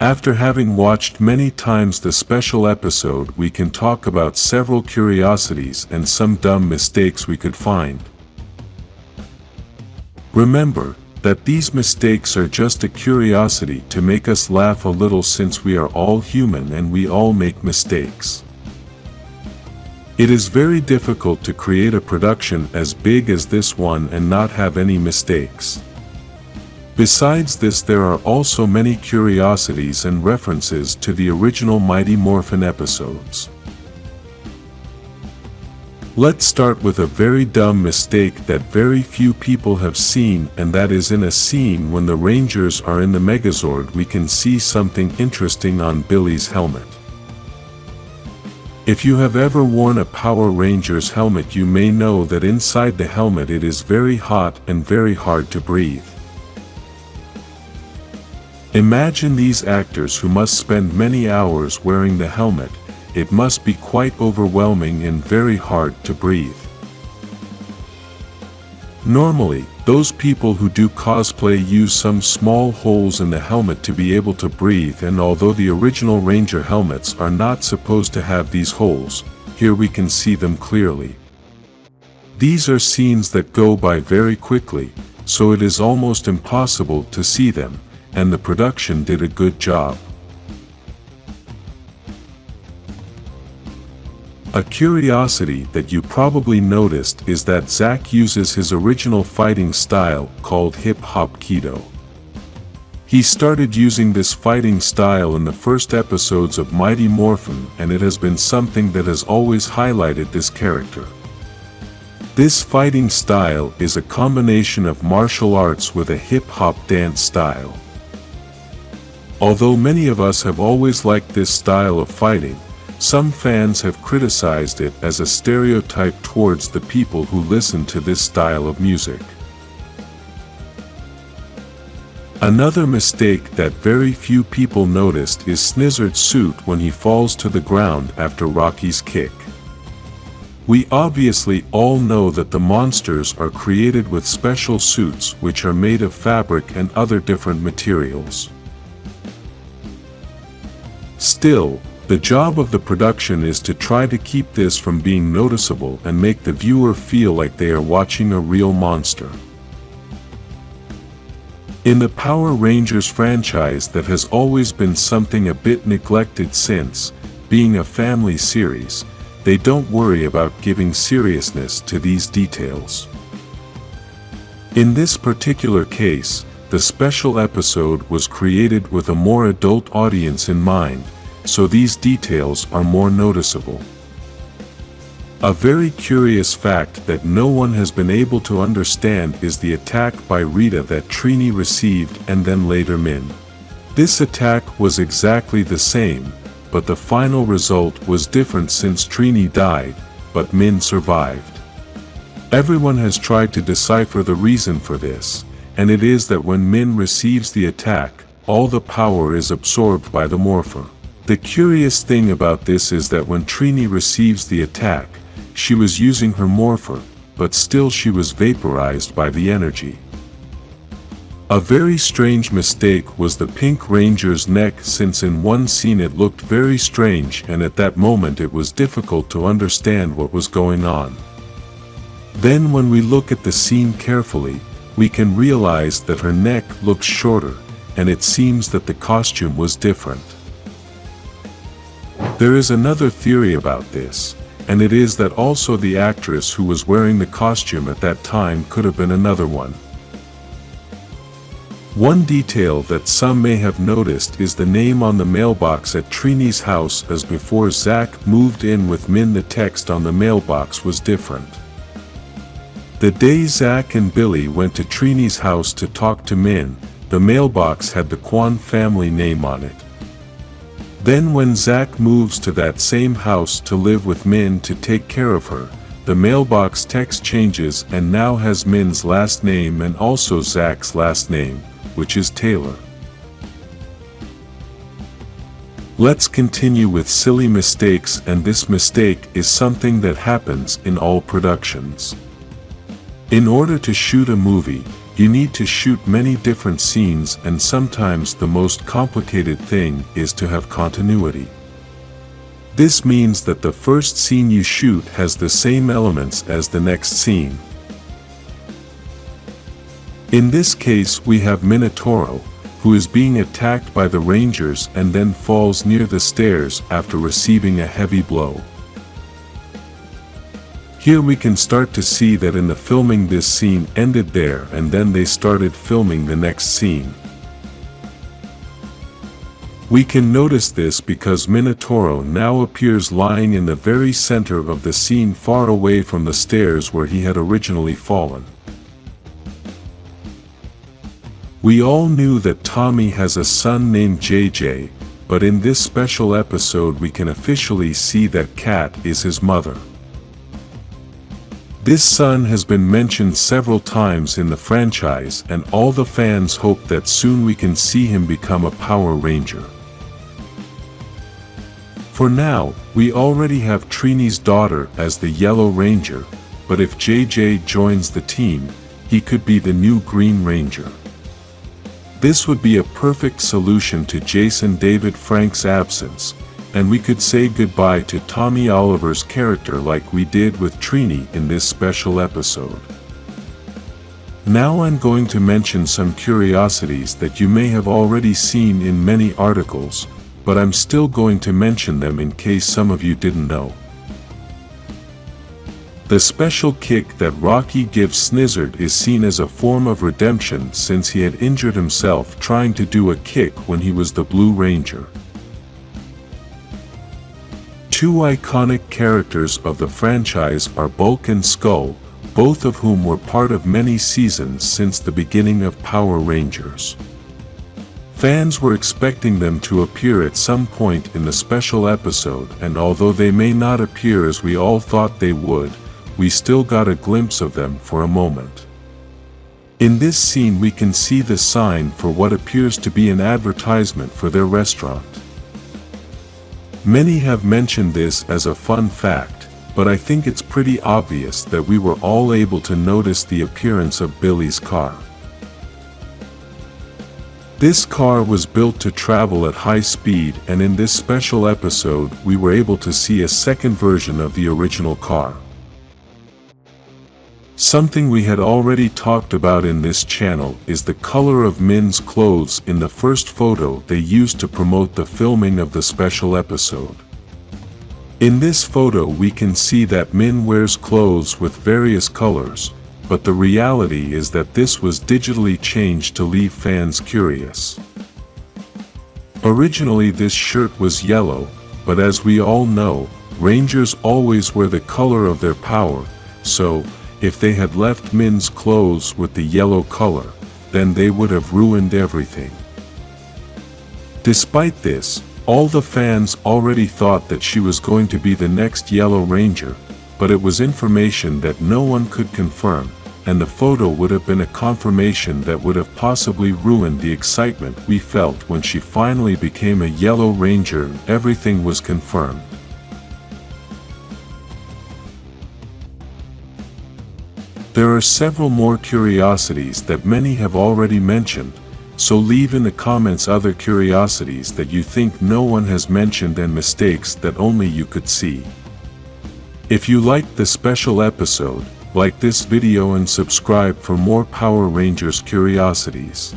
After having watched many times the special episode, we can talk about several curiosities and some dumb mistakes we could find. Remember that these mistakes are just a curiosity to make us laugh a little, since we are all human and we all make mistakes. It is very difficult to create a production as big as this one and not have any mistakes. Besides this, there are also many curiosities and references to the original Mighty Morphin episodes. Let's start with a very dumb mistake that very few people have seen, and that is in a scene when the Rangers are in the Megazord, we can see something interesting on Billy's helmet. If you have ever worn a Power Rangers helmet, you may know that inside the helmet it is very hot and very hard to breathe. Imagine these actors who must spend many hours wearing the helmet. It must be quite overwhelming and very hard to breathe. Normally, those people who do cosplay use some small holes in the helmet to be able to breathe, and although the original Ranger helmets are not supposed to have these holes, here we can see them clearly. These are scenes that go by very quickly, so it is almost impossible to see them, and the production did a good job. A curiosity that you probably noticed is that Zack uses his original fighting style called hip-hop Kido. He started using this fighting style in the first episodes of Mighty Morphin, and it has been something that has always highlighted this character. This fighting style is a combination of martial arts with a hip-hop dance style. Although many of us have always liked this style of fighting, some fans have criticized it as a stereotype towards the people who listen to this style of music. Another mistake that very few people noticed is Sinister Suit when he falls to the ground after Rocky's kick. We obviously all know that the monsters are created with special suits which are made of fabric and other different materials. Still, the job of the production is to try to keep this from being noticeable and make the viewer feel like they are watching a real monster. In the Power Rangers franchise, that has always been something a bit neglected, since, being a family series, they don't worry about giving seriousness to these details. In this particular case, the special episode was created with a more adult audience in mind, so these details are more noticeable. A very curious fact that no one has been able to understand is the attack by Rita that Trini received and then later Min. This attack was exactly the same, but the final result was different since Trini died, but Min survived. Everyone has tried to decipher the reason for this, and it is that when Min receives the attack, all the power is absorbed by the Morpher. The curious thing about this is that when Trini receives the attack, she was using her Morpher, but still she was vaporized by the energy. A very strange mistake was the Pink Ranger's neck, since in one scene it looked very strange, and at that moment it was difficult to understand what was going on. Then when we look at the scene carefully, we can realize that her neck looks shorter, and it seems that the costume was different. There is another theory about this, and it is that also the actress who was wearing the costume at that time could have been another one. One detail that some may have noticed is the name on the mailbox at Trini's house, as before Zack moved in with Min, the text on the mailbox was different. The day Zack and Billy went to Trini's house to talk to Min, the mailbox had the Kwan family name on it. Then when Zack moves to that same house to live with Min to take care of her, the mailbox text changes and now has Min's last name and also Zack's last name, which is Taylor. Let's continue with silly mistakes, and this mistake is something that happens in all productions. In order to shoot a movie, You need to shoot many different scenes, and sometimes the most complicated thing is to have continuity. This means that the first scene you shoot has the same elements as the next scene. In this case, we have Minotauro, who is being attacked by the Rangers and then falls near the stairs after receiving a heavy blow. Here we can start to see that in the filming this scene ended there, and then they started filming the next scene. We can notice this because Minotauro now appears lying in the very center of the scene, far away from the stairs where he had originally fallen. We all knew that Tommy has a son named JJ, but in this special episode we can officially see that Kat is his mother. This son has been mentioned several times in the franchise, and all the fans hope that soon we can see him become a Power Ranger. For now, we already have Trini's daughter as the Yellow Ranger, but if JJ joins the team, he could be the new Green Ranger. This would be a perfect solution to Jason David Frank's absence, and we could say goodbye to Tommy Oliver's character like we did with Trini in this special episode. Now I'm going to mention some curiosities that you may have already seen in many articles, but I'm still going to mention them in case some of you didn't know. The special kick that Rocky gives Snizzard is seen as a form of redemption, since he had injured himself trying to do a kick when he was the Blue Ranger. Two iconic characters of the franchise are Bulk and Skull, both of whom were part of many seasons since the beginning of Power Rangers. Fans were expecting them to appear at some point in the special episode, and although they may not appear as we all thought they would, we still got a glimpse of them for a moment. In this scene we can see the sign for what appears to be an advertisement for their restaurant. Many have mentioned this as a fun fact, but I think it's pretty obvious that we were all able to notice the appearance of Billy's car. This car was built to travel at high speed, and in this special episode we were able to see a second version of the original car. Something we had already talked about in this channel is the color of Min's clothes in the first photo they used to promote the filming of the special episode. In this photo we can see that Min wears clothes with various colors, but the reality is that this was digitally changed to leave fans curious. Originally this shirt was yellow, but as we all know, Rangers always wear the color of their power, so if they had left Min's clothes with the yellow color, then they would have ruined everything. Despite this, all the fans already thought that she was going to be the next Yellow Ranger, but it was information that no one could confirm, and the photo would have been a confirmation that would have possibly ruined the excitement we felt when she finally became a Yellow Ranger and everything was confirmed. There are several more curiosities that many have already mentioned, so leave in the comments other curiosities that you think no one has mentioned and mistakes that only you could see. If you liked the special episode, like this video and subscribe for more Power Rangers curiosities.